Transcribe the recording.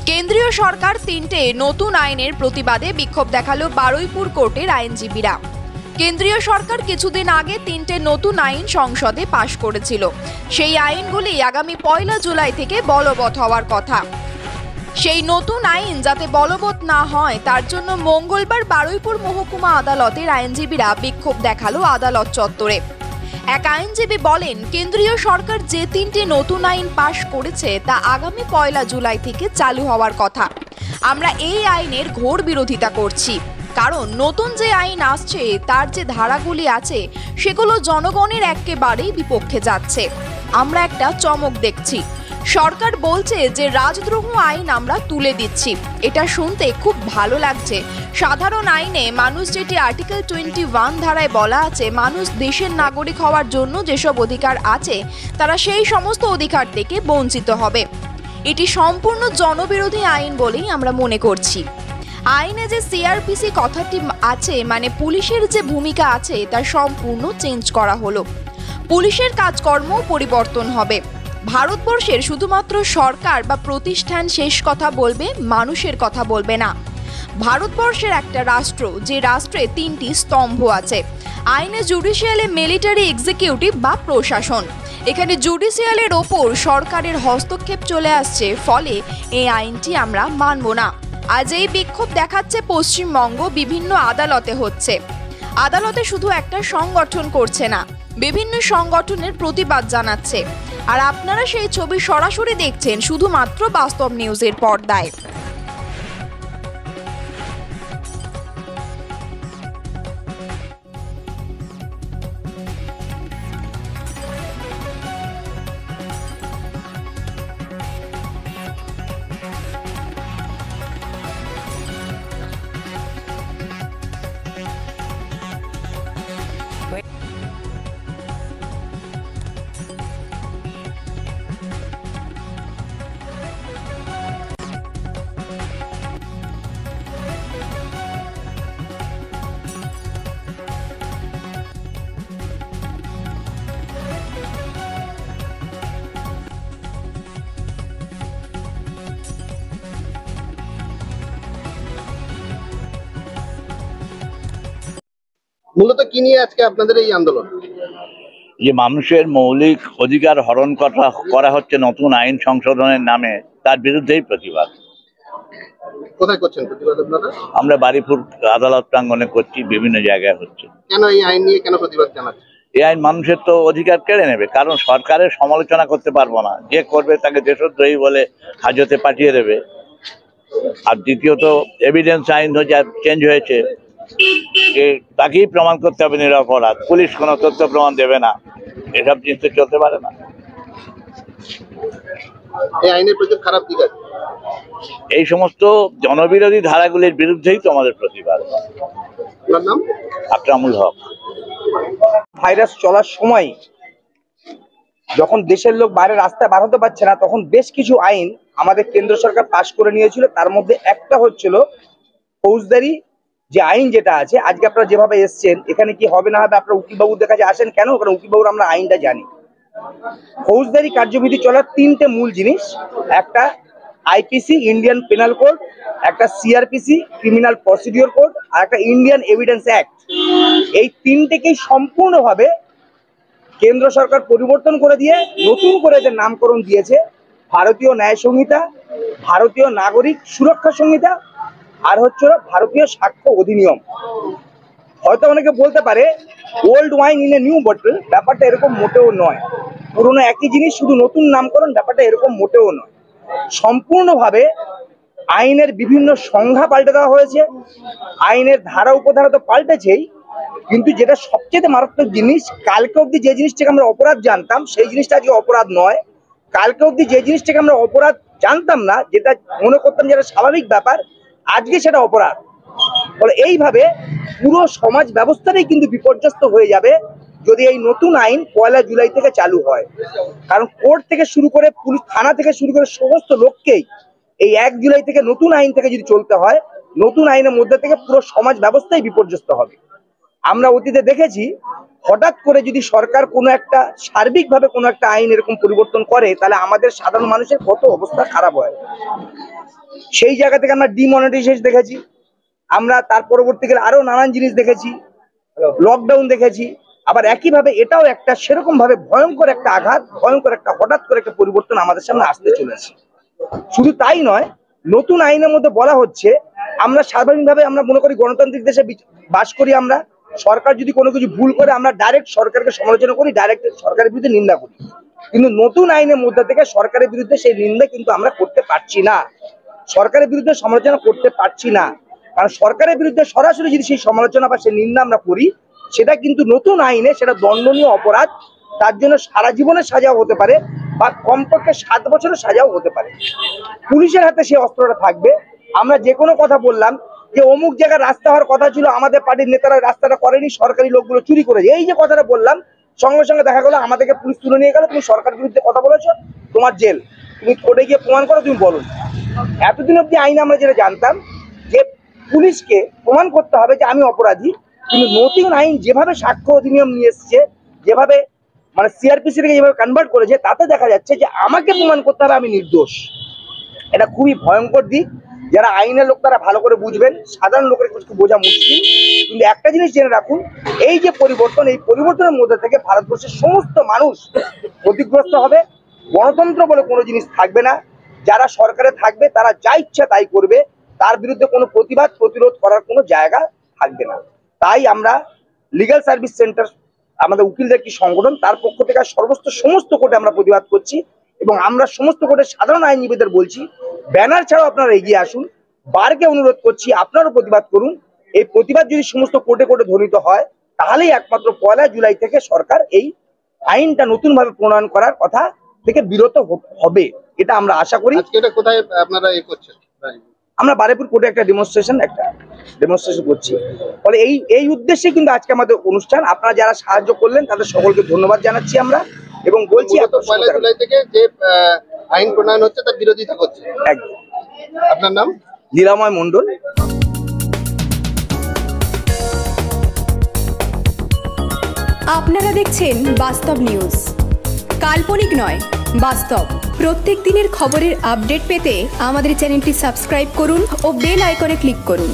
কেন্দ্রীয় সরকার তিনটে নতুন আইনের প্রতিবাদে বিক্ষোভ দেখালো বারুইপুর কোর্টের আইনজীবীরা। কেন্দ্রীয় সরকার কিছুদিন আগে তিনটে নতুন আইন সংসদে পাশ করেছিল। সেই আইনগুলি আগামী 1 জুলাই থেকে বলবৎ হওয়ার কথা। সেই নতুন আইন যাতে বলবৎ না হয় তার জন্য মঙ্গলবার বারুইপুর মহকুমা আদালতের আইনজীবীরা বিক্ষোভ দেখালো আদালত চত্বরে। এক আইনজীবী বলেন, কেন্দ্রীয় সরকার যে তিনটি নতুন আইন পাশ করেছে তা আগামী 1 জুলাই থেকে চালু হওয়ার কথা। আমরা এই আইনের ঘোর বিরোধিতা করছি, কারণ নতুন যে আইন আসছে তার যে ধারাগুলি আছে সেগুলো জনগণের একেবারেই বিপক্ষে যাচ্ছে। আমরা একটা চমক দেখছি। সরকার বলছে যে রাজদ্রোহ আইন আমরা তুলে দিচ্ছি। এটা শুনতে খুব ভালো লাগছে। সাধারণ আইনে মানুষ যেটি আর্টিকেল 21 ধারায় বলা আছে, মানুষ দেশের নাগরিক হওয়ার জন্য যেসব অধিকার আছে তারা সেই সমস্ত অধিকার থেকে বঞ্চিত হবে। এটি সম্পূর্ণ জনবিরোধী আইন বলেই আমরা মনে করছি। আইনে যে সিআরপিসি কথাটি আছে, মানে পুলিশের যে ভূমিকা আছে, তা সম্পূর্ণ চেঞ্জ করা হলো। পুলিশের কাজকর্ম পরিবর্তন হবে। ভারতবর্ষের শুধুমাত্র সরকার বা প্রতিষ্ঠান শেষ কথা বলবে, মানুষের কথা বলবে না। ভারতবর্ষের একটা রাষ্ট্র, যে রাষ্ট্রে তিনটি স্তম্ভ আছে। আইনে জুডিশিয়ালে, মিলিটারি, এক্সিকিউটিভ বা প্রশাসন। এখানে জুডিশিয়ালের ওপর সরকারের হস্তক্ষেপ চলে আসছে, ফলে এই আইনটি আমরা মানব না। আজ এই বিক্ষোভ দেখাচ্ছে পশ্চিমবঙ্গ বিভিন্ন আদালতে হচ্ছে। আদালতে শুধু একটা সংগঠন করছে না, বিভিন্ন সংগঠনের প্রতিবাদ জানাচ্ছে। আর আপনারা সেই ছবি সরাসরি দেখছেন শুধুমাত্র বাস্তব নিউজের পর্দায়। মূলত কি নিয়ে আজকে আপনাদের এই আন্দোলন? যে মানুষের মৌলিক অধিকার হরণ করা হচ্ছে নতুন আইন সংশোধনের নামে, তার বিরুদ্ধেই প্রতিবাদ। কোথায় করছেন প্রতিবাদ আপনারা? আমরা বারুইপুর আদালত প্রাঙ্গণে করছি, বিভিন্ন জায়গায় হচ্ছে। কেন এই আইন নিয়ে কেন প্রতিবাদ জানাচ্ছেন? এই আইন মানুষের তো অধিকার কেড়ে নেবে, কারণ সরকারের সমালোচনা করতে পারবো না। যে করবে তাকে দেশদ্রোহী বলে হাজতে পাঠিয়ে দেবে। আর দ্বিতীয়ত এভিডেন্স আইন চেঞ্জ হয়েছে, তাকেই প্রমাণ করতে হবে নিরপরাধ। পুলিশ কোনো তথ্য প্রমাণ দেবে না। এসব জিনিস তো চলতে পারে না। এই আইনের প্রচুর খারাপ দিক আছে। এই সমস্ত জনবিরোধী ধারাগুলির বিরুদ্ধেই তো আমাদের প্রতিবাদ। আপনার নাম? আকরামুল হক। ভাইরাস চলার সময় যখন দেশের লোক বাইরে রাস্তায় বার হতে পারছে না, তখন বেশ কিছু আইন আমাদের কেন্দ্র সরকার পাশ করে নিয়েছিল। তার মধ্যে একটা হচ্ছিল ফৌজদারি যে আইন যেটা আছে। আজকে আপনারা যেভাবে এসছেন, এখানে কি হবে না হবে, আপনারা উকিলবাবুদের কাছে আসেন কেন? কারণ উকিলবাবুর আমরা আইনটা জানি। ফৌজদারি কার্যবিধি চলার তিনটে মূল জিনিস: একটা আইপিসি ইন্ডিয়ান পেনাল কোড, একটা সিআরপিসি ক্রিমিনাল প্রসিডিওর কোড, আর একটা ইন্ডিয়ান এভিডেন্স অ্যাক্ট। এই তিনটেকেই সম্পূর্ণভাবে কেন্দ্র সরকার পরিবর্তন করে দিয়ে নতুন করে যে নামকরণ দিয়েছে ভারতীয় ন্যায় সংহিতা, ভারতীয় নাগরিক সুরক্ষা সংহিতা, আর হচ্ছে ভারতীয় সাক্ষ্য অধিনিয়ম। হয়তো অনেকে বলতে পারে old wine in a new bottle, ব্যাপারটা এরকম মোটেও নয়। পুরোনো একই জিনিস, শুধু নতুন নামকরণ, ব্যাপারটা এরকম মোটেও নয়। সম্পূর্ণভাবে আইনের বিভিন্ন সংজ্ঞা পাল্টে দেওয়া হয়েছে। আইনের ধারা উপধারা তো পাল্টেছেই, কিন্তু যেটা সবচেয়ে মারাত্মক জিনিস, কালকে অবধি যে জিনিসটাকে আমরা অপরাধ জানতাম সেই জিনিসটা আজকে অপরাধ নয়। কালকে অবধি যে জিনিসটাকে আমরা অপরাধ জানতাম না, যেটা মনে করতাম যেটা স্বাভাবিক ব্যাপার, আজকে সেটা অপরাধ। ফলে এইভাবে পুরো সমাজ ব্যবস্থাটাই কিন্তু বিপর্যস্ত হয়ে যাবে যদি এই নতুন আইন 1 জুলাই থেকে চালু হয়। কারণ কোর্ট থেকে শুরু করে পুলিশ থানা থেকে শুরু করে সমস্ত লোককেই এই 1 জুলাই থেকে নতুন আইন থেকে যদি চলতে হয়, নতুন আইনের মধ্যে থেকে পুরো সমাজ ব্যবস্থাই বিপর্যস্ত হবে। আমরা অতীতে দেখেছি হঠাৎ করে যদি সরকার কোনো একটা সার্বিকভাবে কোনো একটা আইন এরকম পরিবর্তন করে তাহলে আমাদের সাধারণ মানুষের কত অবস্থা খারাপ হয়। সেই জায়গা থেকে আমরা ডিমনিটাইজেশন দেখেছি, আমরা তার পরবর্তীকালে আরো নানান জিনিস দেখেছি, লকডাউন দেখেছি। আবার একইভাবে এটাও একটা সেরকম ভাবে ভয়ঙ্কর একটা আঘাত, ভয়ঙ্কর একটা হঠাৎ করে একটা পরিবর্তন আমাদের সামনে আসতে চলেছে। শুধু তাই নয়, নতুন আইনের মধ্যে বলা হচ্ছে আমরা স্বাভাবিকভাবে আমরা মনে করি গণতান্ত্রিক দেশে বাস করি, আমরা সরকার যদি কোনো কিছু ভুল করে আমরা ডাইরেক্ট সরকারকে সমালোচনা করি, ডাইরেক্ট সরকারের বিরুদ্ধে নিন্দা করি। কিন্তু নতুন আইনের মধ্যে থেকে সরকারের বিরুদ্ধে সেই নিন্দা কিন্তু আমরা করতে পারছি না, সরকারের বিরুদ্ধে সমালোচনা করতে পারছি না। কারণ সরকারের বিরুদ্ধে সরাসরি যদি সেই সমালোচনা বা সেই নিন্দা আমরা করি, সেটা কিন্তু নতুন আইনে সেটা দণ্ডনীয় অপরাধ, তার জন্য সারা জীবনের সাজাও হতে পারে বা কমপক্ষে 7 বছরের সাজাও হতে পারে। পুলিশের হাতে সেই অস্ত্রটা থাকবে। আমরা যে কোনো কথা বললাম যে অমুক জায়গায় রাস্তা হওয়ার কথা ছিল, আমাদের পার্টির নেতারা রাস্তাটা করেনি, সরকারি লোকগুলো চুরি করেছে, এই যে কথাটা বললাম, সঙ্গে সঙ্গে দেখা গেলো আমাদেরকে পুলিশ তুলে নিয়ে গেল, তুমি সরকার বিরুদ্ধে কথা বলেছো, তোমার জেল, তুমি কোর্টে গিয়ে প্রমাণ করো তুমি বলো। এতদিন অব্দি আইনে আমরা যেটা জানতাম যে পুলিশকে প্রমাণ করতে হবে যে আমি অপরাধী, কিন্তু নতুন আইন যেভাবে সাক্ষ্য অধিনিয়ম নিয়ে এসছে, যেভাবে মানে সিআরপিসি থেকে যেভাবে কনভার্ট করেছে, তাতে দেখা যাচ্ছে যে আমাকে প্রমাণ করতে হবে আমি নির্দোষ। এটা খুবই ভয়ঙ্কর দিক। যারা আইনের লোক তারা ভালো করে বুঝবেন, সাধারণ লোকের কিছু বোঝা মুশকিল। কিন্তু একটা জিনিস জেনে রাখুন, এই যে পরিবর্তন, এই পরিবর্তনের মধ্যে থেকে ভারতবর্ষের সমস্ত মানুষ ক্ষতিগ্রস্ত হবে। গণতন্ত্র বলে কোনো জিনিস থাকবে না। যারা সরকারে থাকবে তারা যা ইচ্ছা তাই করবে, তার বিরুদ্ধে কোনো প্রতিবাদ প্রতিরোধ করার কোনো জায়গা থাকবে না। তাই আমরা লিগ্যাল সার্ভিস সেন্টার, আমাদের উকিলদের একটি সংগঠন, তার পক্ষ থেকে সমস্ত কোর্টে আমরা প্রতিবাদ করছি এবং আমরা সমস্ত কোর্টের সাধারণ আইনজীবীদের বলছি ব্যানার ছাড়াও আপনারা এগিয়ে আসুন। বারকে অনুরোধ করছি আপনারাও প্রতিবাদ করুন। এই প্রতিবাদ যদি সমস্ত কোর্টে কোর্টে ধ্বনিত হয়, তাহলেই একমাত্র 1 জুলাই থেকে সরকার এই আইনটা নতুন ভাবে প্রণয়ন করার কথা থেকে বিরত হবে, এটা আমরা আশা করি। আজকে এটা কোথায় আপনারা করছেন? আমরা বারুইপুর কোর্টে একটা ডেমনস্ট্রেশন করছি। ফলে এই উদ্দেশ্যে কিন্তু আজকে আমাদের অনুষ্ঠান। আপনারা যারা সাহায্য করলেন তাদের সকলকে ধন্যবাদ জানাচ্ছি আমরা, এবং বলছি 1 জুলাই থেকে যে আইন প্রণয়ন হচ্ছে তার বিরোধিতা করছে। একদম। আপনার নাম? লীলাময় মণ্ডল। আপনারা দেখছেন বাস্তব নিউজ, কাল্পনিক নয়, বাস্তব। প্রত্যেক দিনের খবরের আপডেট পেতে আমাদের চ্যানেলটি সাবস্ক্রাইব করুন ও বেল আইকনে ক্লিক করুন।